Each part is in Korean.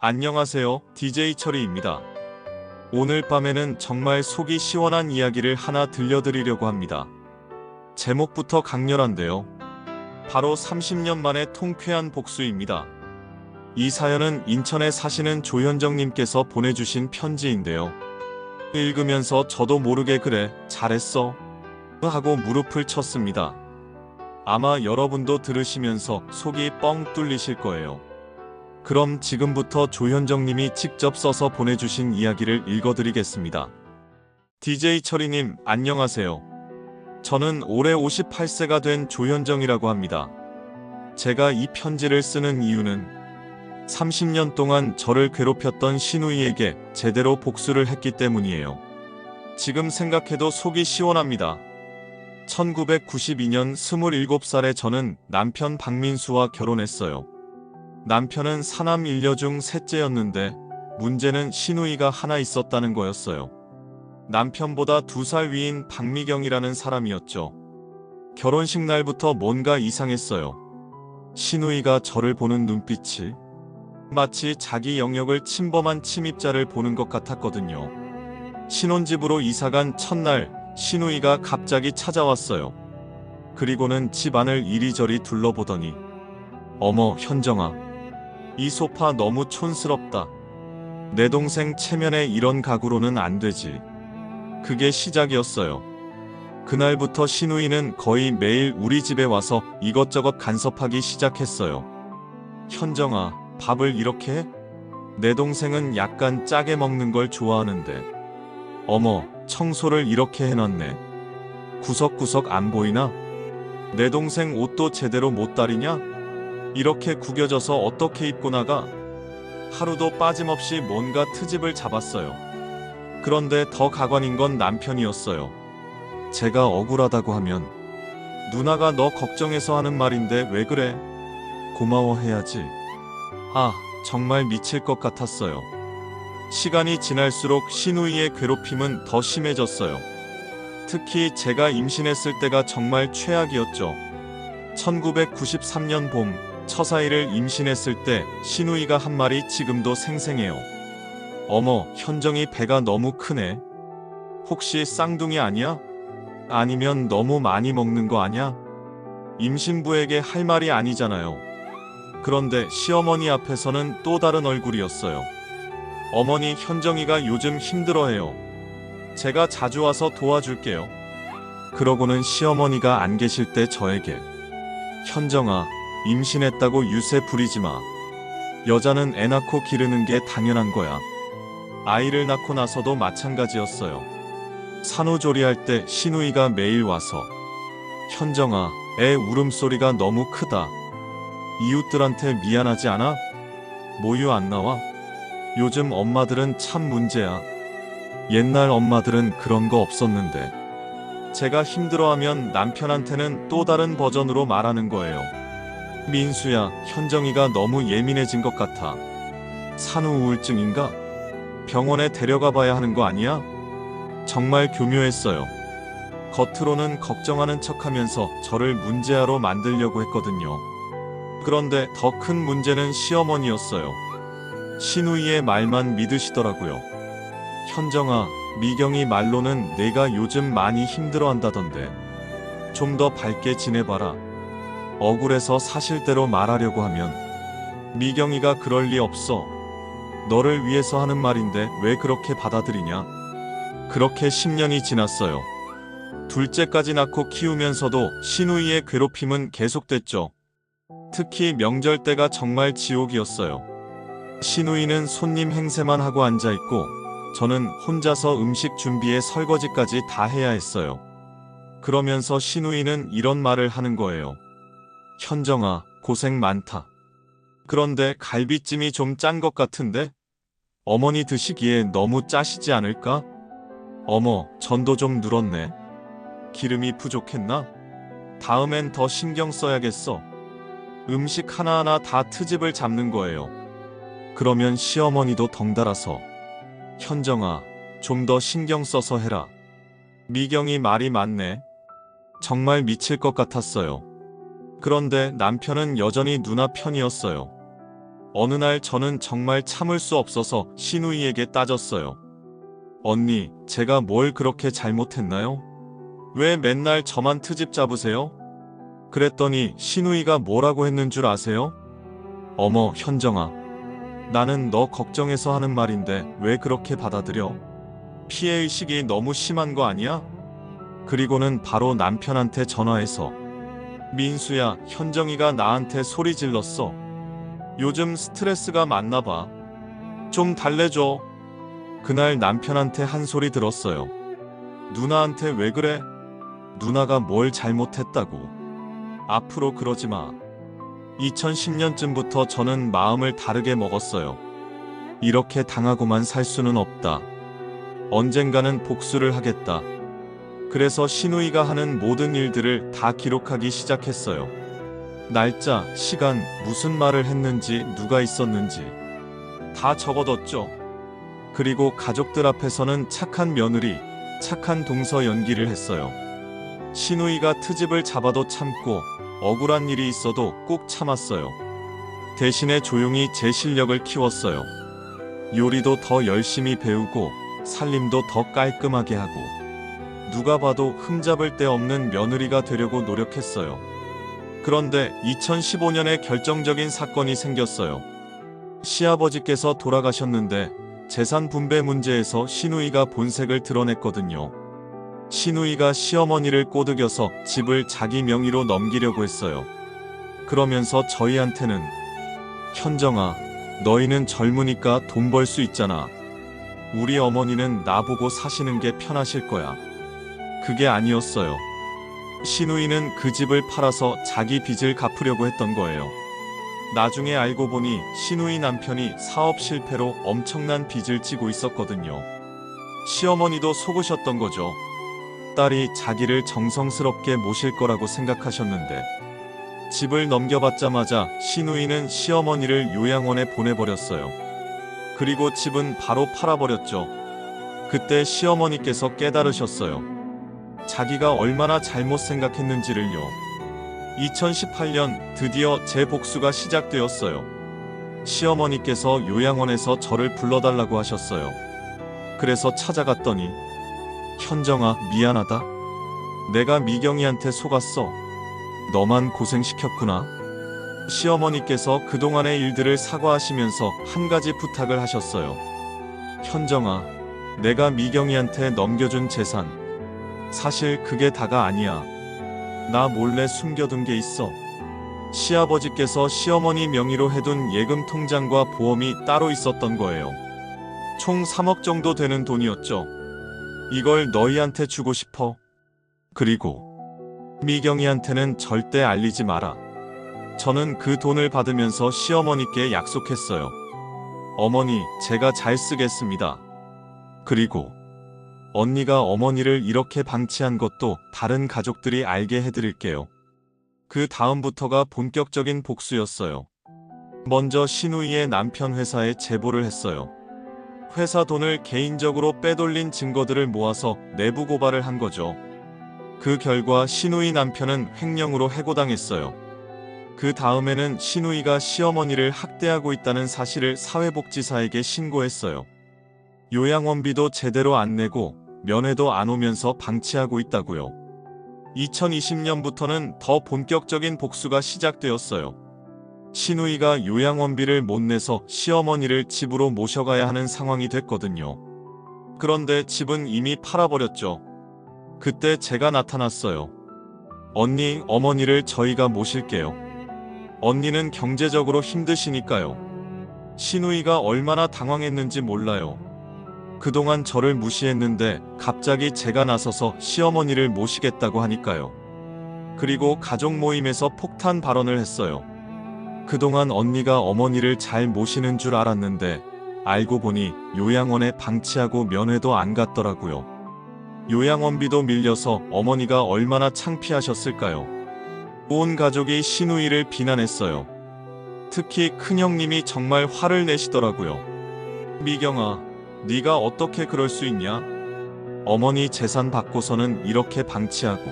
안녕하세요. DJ 철이입니다. 오늘 밤에는 정말 속이 시원한 이야기를 하나 들려드리려고 합니다. 제목부터 강렬한데요. 바로 30년 만에 통쾌한 복수입니다. 이 사연은 인천에 사시는 조현정님께서 보내주신 편지인데요. 읽으면서 저도 모르게 그래, 잘했어 하고 무릎을 쳤습니다. 아마 여러분도 들으시면서 속이 뻥 뚫리실 거예요. 그럼 지금부터 조현정님이 직접 써서 보내주신 이야기를 읽어드리겠습니다. DJ 철이님, 안녕하세요. 저는 올해 58세가 된 조현정이라고 합니다. 제가 이 편지를 쓰는 이유는 30년 동안 저를 괴롭혔던 시누이에게 제대로 복수를 했기 때문이에요. 지금 생각해도 속이 시원합니다. 1992년 27살에 저는 남편 박민수와 결혼했어요. 남편은 사남 일녀 중 셋째였는데 문제는 시누이가 하나 있었다는 거였어요. 남편보다 2살 위인 박미경이라는 사람이었죠. 결혼식 날부터 뭔가 이상했어요. 시누이가 저를 보는 눈빛이 마치 자기 영역을 침범한 침입자를 보는 것 같았거든요. 신혼집으로 이사간 첫날 시누이가 갑자기 찾아왔어요. 그리고는 집안을 이리저리 둘러보더니 어머, 현정아. 이 소파 너무 촌스럽다. 내 동생 체면에 이런 가구로는 안 되지. 그게 시작이었어요. 그날부터 시누이는 거의 매일 우리 집에 와서 이것저것 간섭하기 시작했어요. 현정아, 밥을 이렇게 해? 내 동생은 약간 짜게 먹는 걸 좋아하는데. 어머, 청소를 이렇게 해놨네. 구석구석 안 보이나? 내 동생 옷도 제대로 못 다리냐? 이렇게 구겨져서 어떻게 입고 나가? 하루도 빠짐없이 뭔가 트집을 잡았어요. 그런데 더 가관인 건 남편이었어요. 제가 억울하다고 하면 누나가 너 걱정해서 하는 말인데 왜 그래? 고마워해야지. 아, 정말 미칠 것 같았어요. 시간이 지날수록 시누이의 괴롭힘은 더 심해졌어요. 특히 제가 임신했을 때가 정말 최악이었죠. 1993년 봄, 처사이를 임신했을 때 시누이가 한 말이 지금도 생생해요. 어머, 현정이 배가 너무 크네. 혹시 쌍둥이 아니야? 아니면 너무 많이 먹는 거 아냐? 임신부에게 할 말이 아니잖아요. 그런데 시어머니 앞에서는 또 다른 얼굴이었어요. 어머니, 현정이가 요즘 힘들어해요. 제가 자주 와서 도와줄게요. 그러고는 시어머니가 안 계실 때 저에게 현정아, 임신했다고 유세 부리지 마. 여자는 애 낳고 기르는 게 당연한 거야. 아이를 낳고 나서도 마찬가지였어요. 산후조리할 때 시누이가 매일 와서 현정아, 애 울음소리가 너무 크다. 이웃들한테 미안하지 않아? 모유 안 나와? 요즘 엄마들은 참 문제야. 옛날 엄마들은 그런 거 없었는데. 제가 힘들어하면 남편한테는 또 다른 버전으로 말하는 거예요. 민수야, 현정이가 너무 예민해진 것 같아. 산후우울증인가? 병원에 데려가 봐야 하는 거 아니야? 정말 교묘했어요. 겉으로는 걱정하는 척하면서 저를 문제아로 만들려고 했거든요. 그런데 더 큰 문제는 시어머니였어요. 시누이의 말만 믿으시더라고요. 현정아, 미경이 말로는 내가 요즘 많이 힘들어한다던데. 좀 더 밝게 지내봐라. 억울해서 사실대로 말하려고 하면 미경이가 그럴 리 없어. 너를 위해서 하는 말인데 왜 그렇게 받아들이냐? 그렇게 10년이 지났어요. 둘째까지 낳고 키우면서도 시누이의 괴롭힘은 계속됐죠. 특히 명절 때가 정말 지옥이었어요. 시누이는 손님 행세만 하고 앉아있고 저는 혼자서 음식 준비에 설거지까지 다 해야 했어요. 그러면서 시누이는 이런 말을 하는 거예요. 현정아, 고생 많다. 그런데 갈비찜이 좀 짠 것 같은데? 어머니 드시기에 너무 짜시지 않을까? 어머, 전도 좀 늘었네. 기름이 부족했나? 다음엔 더 신경 써야겠어. 음식 하나하나 다 트집을 잡는 거예요. 그러면 시어머니도 덩달아서 현정아, 좀 더 신경 써서 해라. 미경이 말이 많네. 정말 미칠 것 같았어요. 그런데 남편은 여전히 누나 편이었어요. 어느 날 저는 정말 참을 수 없어서 신우이에게 따졌어요. 언니, 제가 뭘 그렇게 잘못했나요? 왜 맨날 저만 트집 잡으세요? 그랬더니 신우이가 뭐라고 했는 줄 아세요? 어머, 현정아. 나는 너 걱정해서 하는 말인데 왜 그렇게 받아들여? 피해의식이 너무 심한 거 아니야? 그리고는 바로 남편한테 전화해서 민수야, 현정이가 나한테 소리 질렀어. 요즘 스트레스가 많나 봐. 좀 달래줘. 그날 남편한테 한 소리 들었어요. 누나한테 왜 그래? 누나가 뭘 잘못했다고. 앞으로 그러지 마. 2010년쯤부터 저는 마음을 다르게 먹었어요. 이렇게 당하고만 살 수는 없다. 언젠가는 복수를 하겠다. 그래서 신우이가 하는 모든 일들을 다 기록하기 시작했어요. 날짜, 시간, 무슨 말을 했는지, 누가 있었는지 다 적어뒀죠. 그리고 가족들 앞에서는 착한 며느리, 착한 동서 연기를 했어요. 신우이가 트집을 잡아도 참고 억울한 일이 있어도 꼭 참았어요. 대신에 조용히 제 실력을 키웠어요. 요리도 더 열심히 배우고 살림도 더 깔끔하게 하고 누가 봐도 흠잡을 데 없는 며느리가 되려고 노력했어요. 그런데 2015년에 결정적인 사건이 생겼어요. 시아버지께서 돌아가셨는데 재산 분배 문제에서 신우이가 본색을 드러냈거든요. 신우이가 시어머니를 꼬드겨서 집을 자기 명의로 넘기려고 했어요. 그러면서 저희한테는 현정아, 너희는 젊으니까 돈 벌 수 있잖아. 우리 어머니는 나보고 사시는 게 편하실 거야. 그게 아니었어요. 신우이는 그 집을 팔아서 자기 빚을 갚으려고 했던 거예요. 나중에 알고 보니 신우이 남편이 사업 실패로 엄청난 빚을 지고 있었거든요. 시어머니도 속으셨던 거죠. 딸이 자기를 정성스럽게 모실 거라고 생각하셨는데 집을 넘겨받자마자 신우이는 시어머니를 요양원에 보내버렸어요. 그리고 집은 바로 팔아버렸죠. 그때 시어머니께서 깨달으셨어요. 자기가 얼마나 잘못 생각했는지를요. 2018년 드디어 제 복수가 시작되었어요. 시어머니께서 요양원에서 저를 불러달라고 하셨어요. 그래서 찾아갔더니 현정아, 미안하다. 내가 미경이한테 속았어. 너만 고생시켰구나. 시어머니께서 그동안의 일들을 사과하시면서 한 가지 부탁을 하셨어요. 현정아, 내가 미경이한테 넘겨준 재산, 사실 그게 다가 아니야. 나 몰래 숨겨둔 게 있어. 시아버지께서 시어머니 명의로 해둔 예금 통장과 보험이 따로 있었던 거예요. 총 3억 정도 되는 돈이었죠. 이걸 너희한테 주고 싶어. 그리고 미경이한테는 절대 알리지 마라. 저는 그 돈을 받으면서 시어머니께 약속했어요. 어머니, 제가 잘 쓰겠습니다. 그리고 언니가 어머니를 이렇게 방치한 것도 다른 가족들이 알게 해드릴게요. 그 다음부터가 본격적인 복수였어요. 먼저 신우이의 남편 회사에 제보를 했어요. 회사 돈을 개인적으로 빼돌린 증거들을 모아서 내부 고발을 한 거죠. 그 결과 신우이 남편은 횡령으로 해고당했어요. 그 다음에는 신우이가 시어머니를 학대하고 있다는 사실을 사회복지사에게 신고했어요. 요양원비도 제대로 안 내고 면회도 안 오면서 방치하고 있다고요. 2020년부터는 더 본격적인 복수가 시작되었어요. 신우이가 요양원비를 못 내서 시어머니를 집으로 모셔가야 하는 상황이 됐거든요. 그런데 집은 이미 팔아버렸죠. 그때 제가 나타났어요. 언니, 어머니를 저희가 모실게요. 언니는 경제적으로 힘드시니까요. 신우이가 얼마나 당황했는지 몰라요. 그동안 저를 무시했는데 갑자기 제가 나서서 시어머니를 모시겠다고 하니까요. 그리고 가족 모임에서 폭탄 발언을 했어요. 그동안 언니가 어머니를 잘 모시는 줄 알았는데 알고 보니 요양원에 방치하고 면회도 안 갔더라고요. 요양원비도 밀려서 어머니가 얼마나 창피하셨을까요? 온 가족이 신우이를 비난했어요. 특히 큰형님이 정말 화를 내시더라고요. 미경아, 네가 어떻게 그럴 수 있냐? 어머니 재산 받고서는 이렇게 방치하고.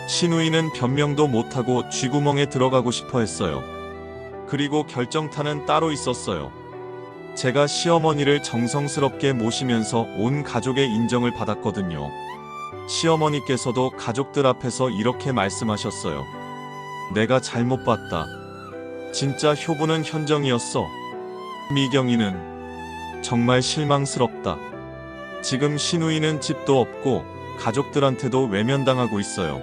신우이는 변명도 못하고 쥐구멍에 들어가고 싶어 했어요. 그리고 결정타는 따로 있었어요. 제가 시어머니를 정성스럽게 모시면서 온 가족의 인정을 받았거든요. 시어머니께서도 가족들 앞에서 이렇게 말씀하셨어요. 내가 잘못 봤다. 진짜 효부는 현정이었어. 미경이는 정말 실망스럽다. 지금 신우이는 집도 없고 가족들한테도 외면당하고 있어요.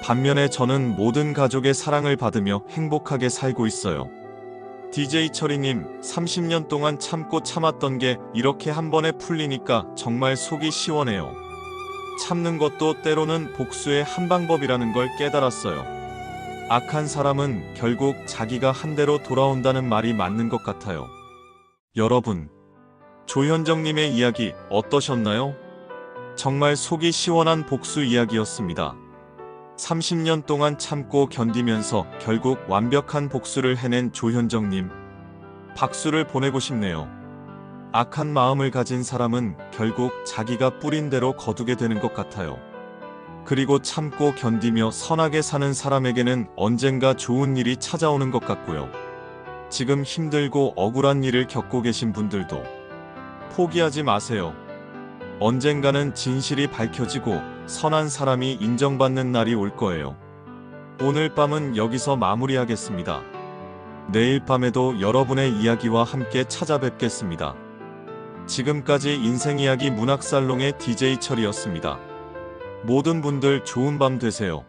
반면에 저는 모든 가족의 사랑을 받으며 행복하게 살고 있어요. DJ 철이님, 30년 동안 참고 참았던 게 이렇게 한 번에 풀리니까 정말 속이 시원해요. 참는 것도 때로는 복수의 한 방법이라는 걸 깨달았어요. 악한 사람은 결국 자기가 한 대로 돌아온다는 말이 맞는 것 같아요. 여러분, 조현정님의 이야기 어떠셨나요? 정말 속이 시원한 복수 이야기였습니다. 30년 동안 참고 견디면서 결국 완벽한 복수를 해낸 조현정님. 박수를 보내고 싶네요. 악한 마음을 가진 사람은 결국 자기가 뿌린 대로 거두게 되는 것 같아요. 그리고 참고 견디며 선하게 사는 사람에게는 언젠가 좋은 일이 찾아오는 것 같고요. 지금 힘들고 억울한 일을 겪고 계신 분들도 포기하지 마세요. 언젠가는 진실이 밝혀지고 선한 사람이 인정받는 날이 올 거예요. 오늘 밤은 여기서 마무리하겠습니다. 내일 밤에도 여러분의 이야기와 함께 찾아뵙겠습니다. 지금까지 인생이야기 문학살롱의 DJ 철이었습니다. 모든 분들 좋은 밤 되세요.